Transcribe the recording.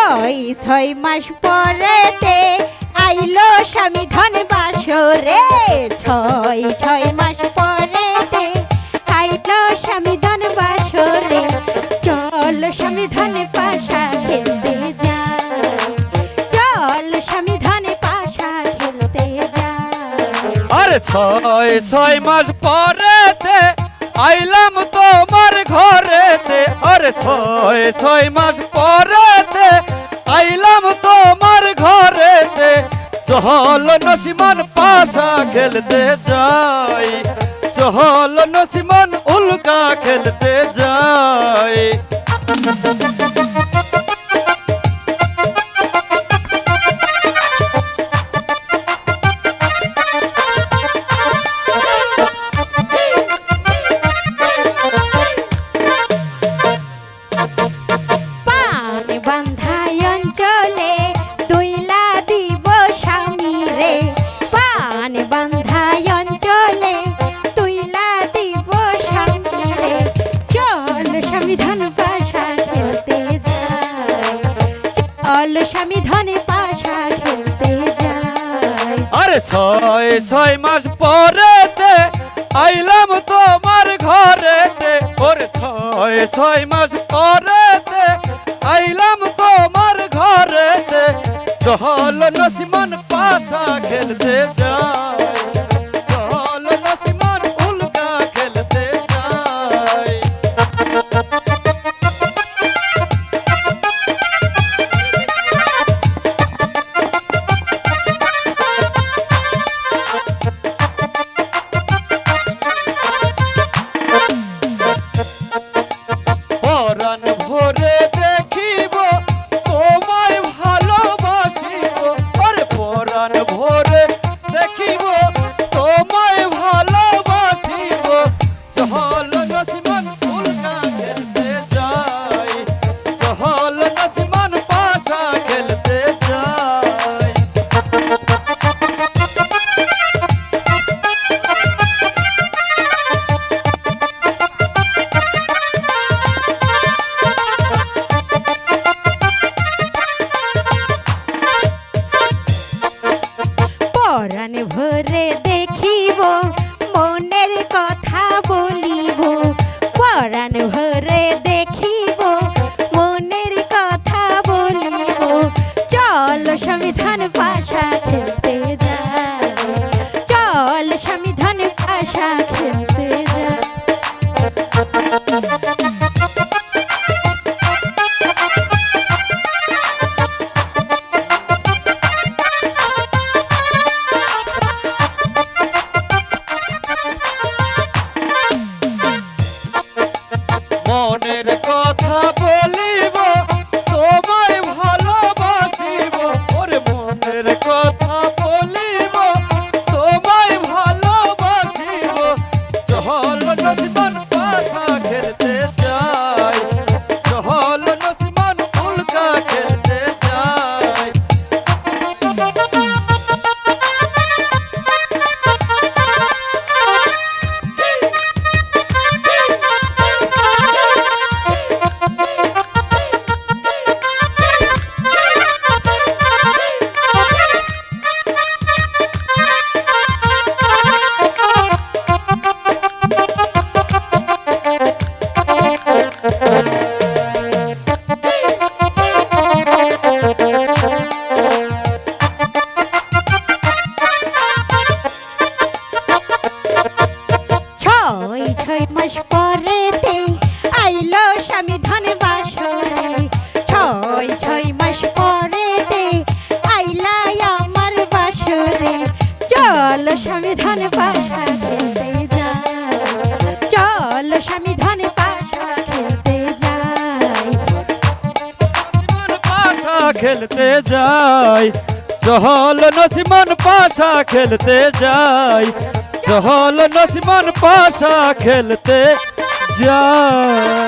ছয় মাস পরেতে আইলো স্বামী ধন বাসরে। ছয় মাস পরেতে আইলো স্বামী ধন বাসরে। চল স্বামী ধন পাশা খেলতে যাই, চল স্বামী ধন পাশা খেলতে যাই। আরে ছয় মাস পরেতে আইলাম তোমার ঘরেতে। আরে ছয় মাস পরেতে আইলাম তোমার ঘরেতে। চল নসিমন পাশা খেলতে যাই, চল নসিমন উল্কা খেলতে যাই। স্বামী ধনে পাশা খেলতে যাই। আরে ছয় মাস পরেতে আইলাম তোমার ঘরেতে। ওরে ছয় মাস পরেতে আইলাম তোমার ঘরেতে। চল নসিমন পাশা খেলতে যাই, চল নসিমন উল্কা খেলতে যাই। পরাণ ভরে দেখিব তোমায় ভালোবাসিব। আরে পরাণ ভরে দেখিব তোমায় ভালোবাসিব। চল নসিমন উল্কা খেলতে যাই, চল নসিমন পাশা খেলতে যাই। পরাণ ভরে দেখিব মনের কথা বলিব। পরাণ ভরে দেখিব মনের কথা বলিব। চল স্বামী ধন পাশা খেলতে যাই, চল স্বামী ধন পাশা খেলতে যাই। মনের কথা বলিব তোমায় ভালোবাসিব। ওরে মনের কথা বলিব তোমায় ভালোবাসিব। চল নসিমন পাশা খেলতে যাই, চল নসিমন উল্কা খেলতে যাই। ছয় মাস পরেতে আইলো স্বামী ধন বাসরে। ছয় মাস পরেতে আইলা আমার বাসরে। চল স্বামী ধন পাশা খেলতে যাই, চল স্বামী ধন পাশা খেলতে যাই। পাশা খেলতে যাই, চল নসিমন পাশা খেলতে যাই, চল নসিমন পাশা খেলতে যাই।